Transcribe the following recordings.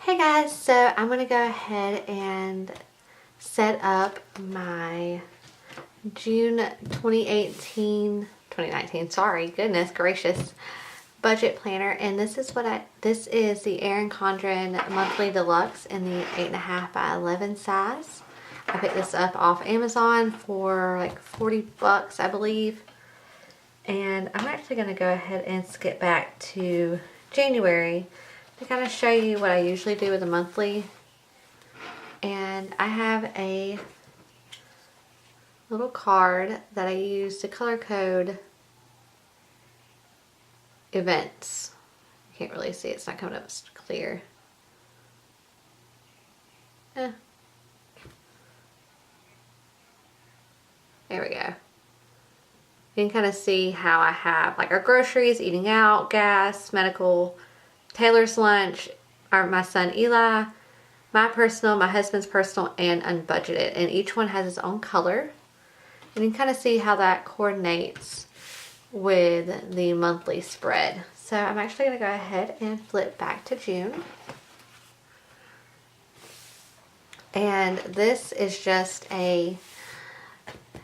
Hey guys, so I'm going to go ahead and set up my June 2019, sorry, goodness gracious, budget planner. And this is the Erin Condren Monthly Deluxe in the 8.5 by 11 size. I picked this up off Amazon for like 40 bucks, I believe. And I'm actually going to go ahead and skip back to January to kind of show you what I usually do with a monthly. And I have a little card that I use to color code events. You can't really see, it's not coming up as clear. There we go. You can kind of see how I have like our groceries, eating out, gas, medical, Taylor's lunch, my son Eli, my personal, my husband's personal, and unbudgeted. And each one has its own color. And you can kind of see how that coordinates with the monthly spread. So I'm actually going to go ahead and flip back to June. And this is just a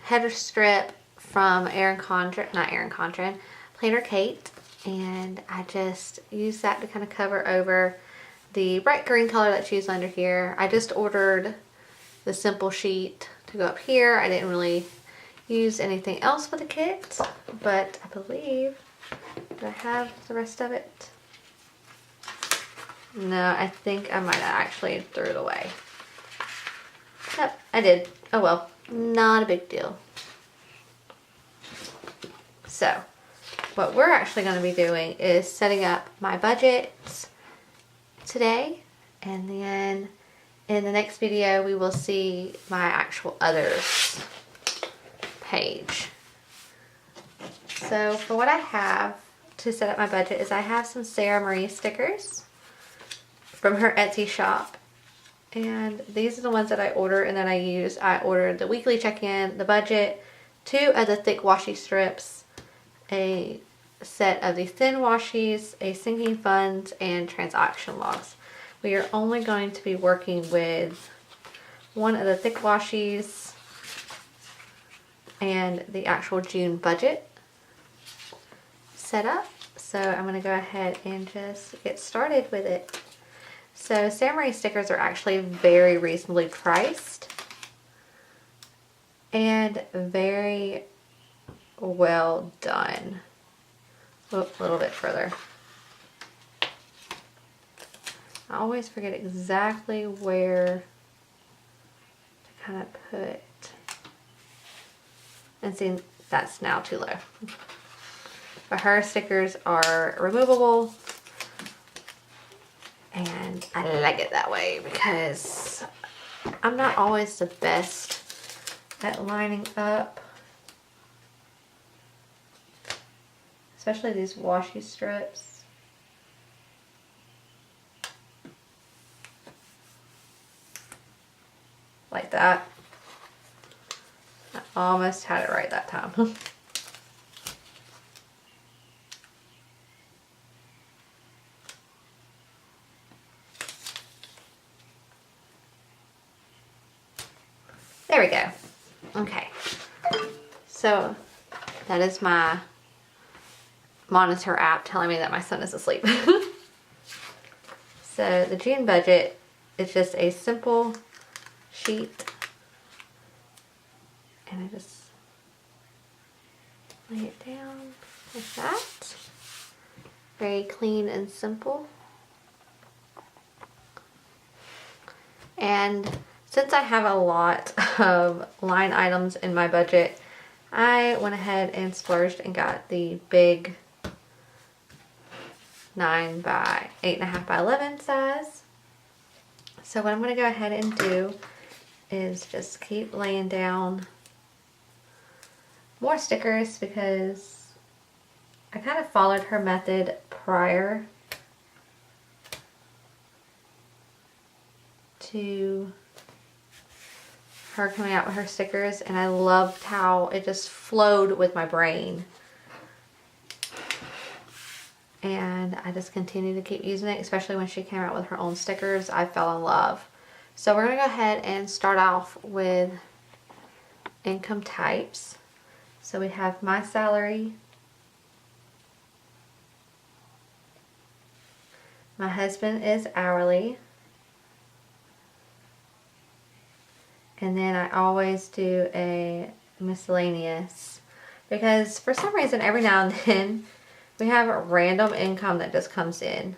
header strip from Erin Condren, Planner Kate. And I just use that to kind of cover over the bright green color that's used under here. I just ordered the simple sheet to go up here. I didn't really use anything else with the kit, but I believe that I have the rest of it. No, I think I might have actually threw it away. Yep, I did. Oh well, not a big deal. So what we're actually going to be doing is setting up my budgets today, and then in the next video we will see my actual others page. So for what I have to set up my budget is I have some SaraMarie stickers from her Etsy shop, and these are the ones that I order and that I use. I ordered the weekly check-in, the budget, 2 of the thick washi strips, a set of the thin washies, a sinking funds, and transaction logs. We are only going to be working with 1 of the thick washies and the actual June budget set up. So I'm going to go ahead and just get started with it. So SaraMarie stickers are actually very reasonably priced and very well done. A little bit further. I always forget exactly where to kind of put. And see, that's now too low. But her stickers are removable, and I like it that way because I'm not always the best at lining up, especially these washi strips. Like that. I almost had it right that time. There we go. Okay. So that is my monitor app telling me that my son is asleep. So the June budget is just a simple sheet, and I just lay it down like that. Very clean and simple. And since I have a lot of line items in my budget, I went ahead and splurged and got the big 8.5 by 11 size. So what I'm going to go ahead and do is just keep laying down more stickers because I kind of followed her method prior to her coming out with her stickers, and I loved how it just flowed with my brain. and I just continue to keep using it, especially when she came out with her own stickers. I fell in love. So we're going to go ahead and start off with income types. So we have my salary, my husband is hourly, and then I always do a miscellaneous, because for some reason every now and then we have a random income that just comes in.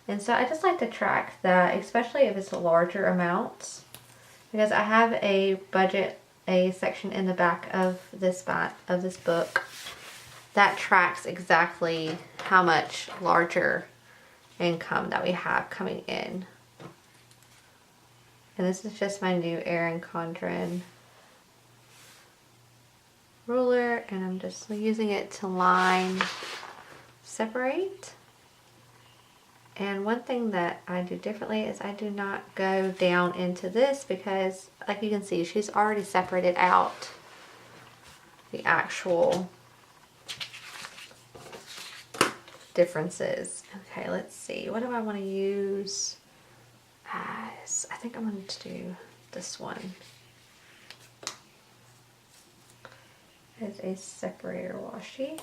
And so I just like to track that, especially if it's larger amounts, because I have a budget, a section in the back of this book that tracks exactly how much larger income that we have coming in. And this is just my new Erin Condren ruler, and I'm just using it to line separate. And one thing that I do differently is I do not go down into this, because like you can see, she's already separated out the actual differences. Okay, let's see. What do I want to use as? I think I'm going to do this one as a separator washi.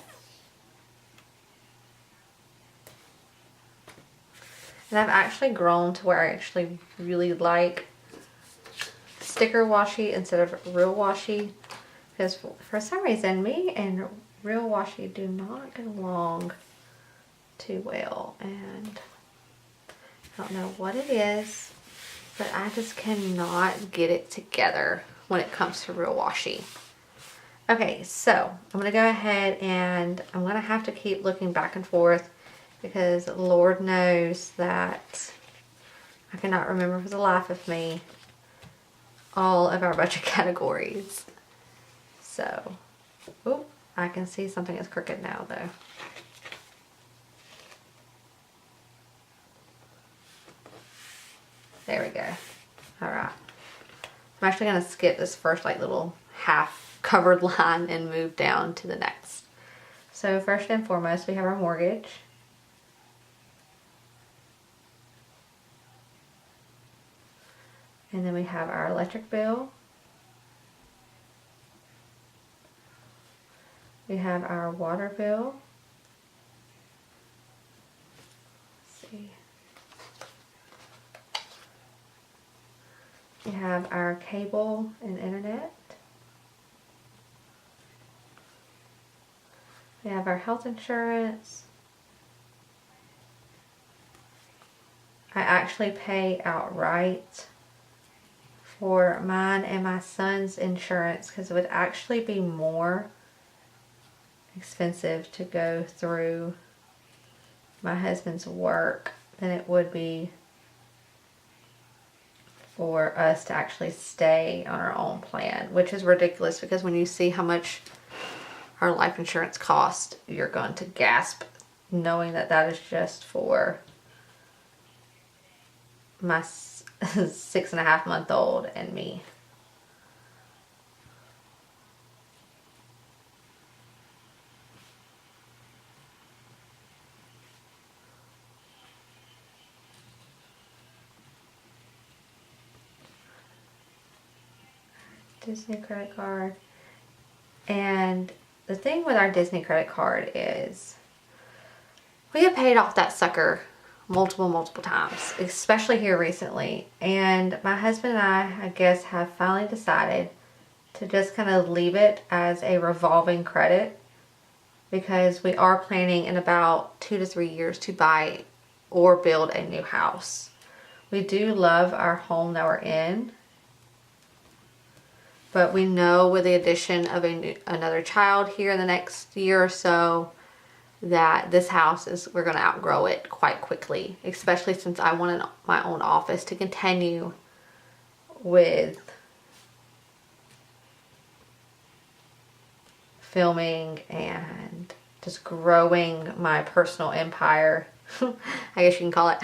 And I've actually grown to where I actually really like sticker washi instead of real washi, because for some reason me and real washi do not get along too well, and I don't know what it is, but I just cannot get it together when it comes to real washi. Okay, so I'm going to go ahead and I'm going to have to keep looking back and forth, because Lord knows that I cannot remember for the life of me all of our budget categories. So, oh, I can see something is crooked now though. There we go. Alright. I'm actually going to skip this first like little half covered line and move down to the next. So first and foremost, we have our mortgage. And then we have our electric bill. We have our water bill. Let's see. We have our cable and internet. We have our health insurance. I actually pay outright for mine and my son's insurance, because it would actually be more expensive to go through my husband's work than it would be for us to actually stay on our own plan, which is ridiculous, because when you see how much our life insurance costs, you're going to gasp, knowing that that is just for my 6.5-month-old and me. Disney credit card. And the thing with our Disney credit card is we have paid off that sucker multiple times, especially here recently. And my husband and I guess, have finally decided to just kind of leave it as a revolving credit, because we are planning in about 2 to 3 years to buy or build a new house. We do love our home that we're in, but we know with the addition of another child here in the next year or so, that this house we're going to outgrow it quite quickly, especially since I want my own office to continue with filming and just growing my personal empire, I guess you can call it,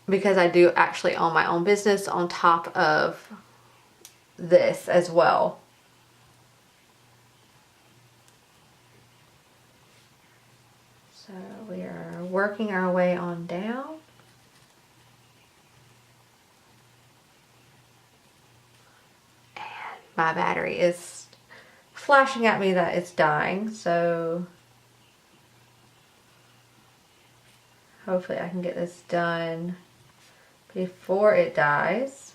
because I do actually own my own business on top of this as well. So we are working our way on down. And my battery is flashing at me that it's dying, so hopefully I can get this done before it dies.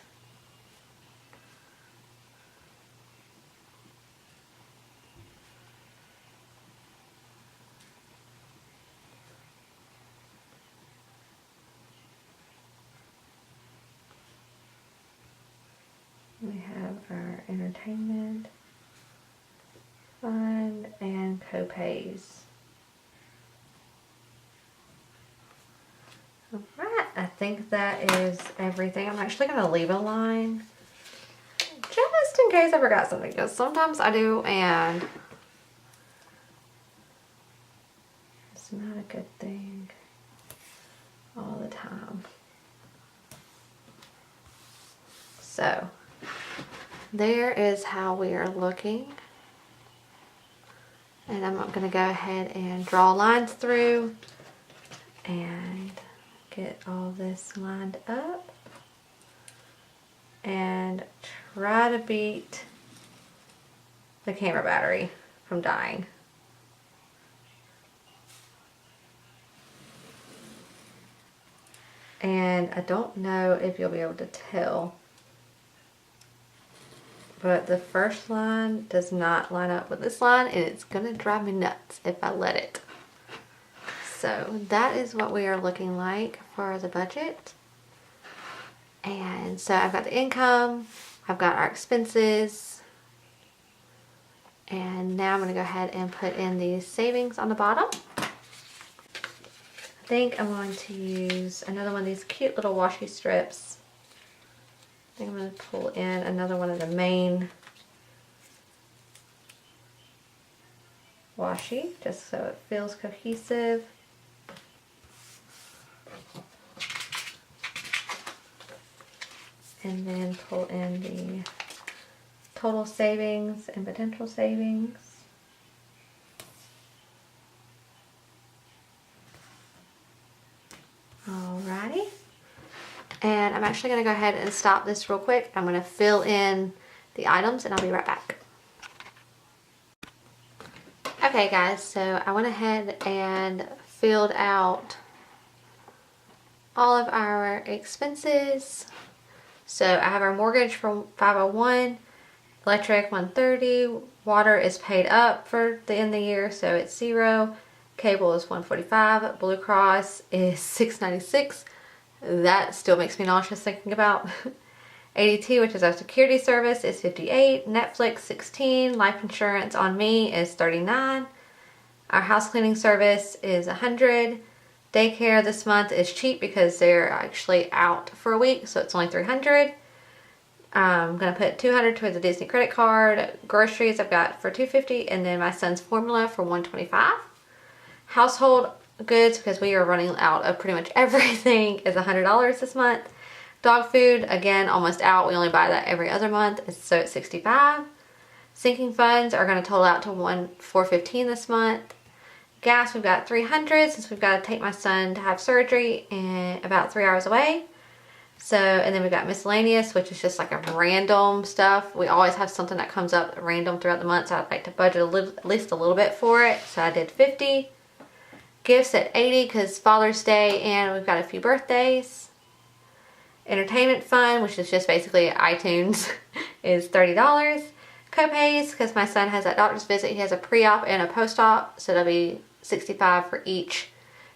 We have our entertainment fund and co-pays. Alright, I think that is everything. I'm actually going to leave a line just in case I forgot something, because sometimes I do and it's not a good thing all the time. So there is how we are looking. And I'm going to go ahead and draw lines through and get all this lined up and try to beat the camera battery from dying. And I don't know if you'll be able to tell, but the first line does not line up with this line, and it's gonna drive me nuts if I let it. So that is what we are looking like for the budget. And so I've got the income, I've got our expenses, and now I'm gonna go ahead and put in these savings on the bottom. I think I'm going to use another one of these cute little washi strips. I think I'm going to pull in another one of the main washi, just so it feels cohesive. And then pull in the total savings and potential savings. Alrighty. And I'm actually going to go ahead and stop this real quick. I'm going to fill in the items and I'll be right back. Okay guys, so I went ahead and filled out all of our expenses. So I have our mortgage from 501, electric 130, water is paid up for the end of the year, so it's 0. Cable is 145, Blue Cross is 696. That still makes me nauseous thinking about. ADT, which is our security service, is 58. Netflix 16. Life insurance on me is 39. Our house cleaning service is 100. Daycare this month is cheap because they're actually out for a week, so it's only 300. I'm gonna put 200 towards the Disney credit card. Groceries I've got for 250, and then my son's formula for 125. Household goods, because we are running out of pretty much everything, is $100 this month. Dog food, again, almost out. We only buy that every other month, so it's 65. Sinking funds are going to total out to $415 this month. Gas, we've got 300 since we've got to take my son to have surgery in about 3 hours away. So, and then we've got miscellaneous, which is just like a random stuff. We always have something that comes up random throughout the month, so I'd like to budget at least a little bit for it. So I did 50. Gifts at 80 because Father's Day and we've got a few birthdays. Entertainment fund, which is just basically iTunes, is $30. Co-pays, because my son has that doctor's visit. He has a pre-op and a post-op, so that'll be $65 for each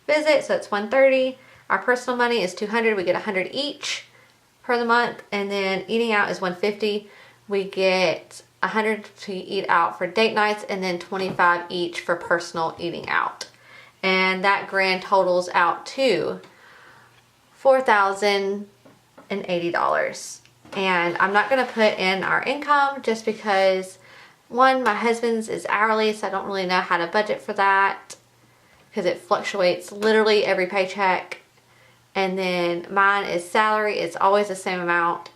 visit, so it's $130. Our personal money is $200. We get $100 each per the month, and then eating out is $150. We get $100 to eat out for date nights, and then $25 each for personal eating out. And that grand totals out to $4,080. And I'm not going to put in our income just because, one, my husband's is hourly, so I don't really know how to budget for that because it fluctuates literally every paycheck. And then mine is salary. It's always the same amount,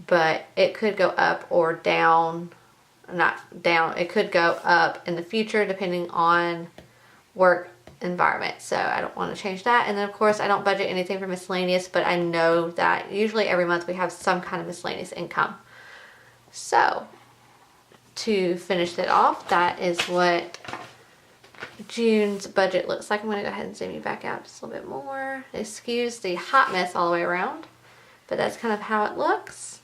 but it could go up or down. Not down. It could go up in the future depending on work environment, so I don't want to change that. And then of course I don't budget anything for miscellaneous, but I know that usually every month we have some kind of miscellaneous income. So to finish it off, that is what June's budget looks like. I'm going to go ahead and zoom you back out just a little bit more. Excuse the hot mess all the way around, but that's kind of how it looks.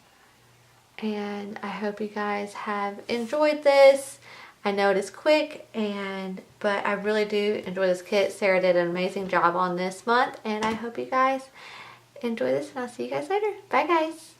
And I hope you guys have enjoyed this. I know it is quick, but I really do enjoy this kit. Sarah did an amazing job on this month, and I hope you guys enjoy this, and I'll see you guys later. Bye guys.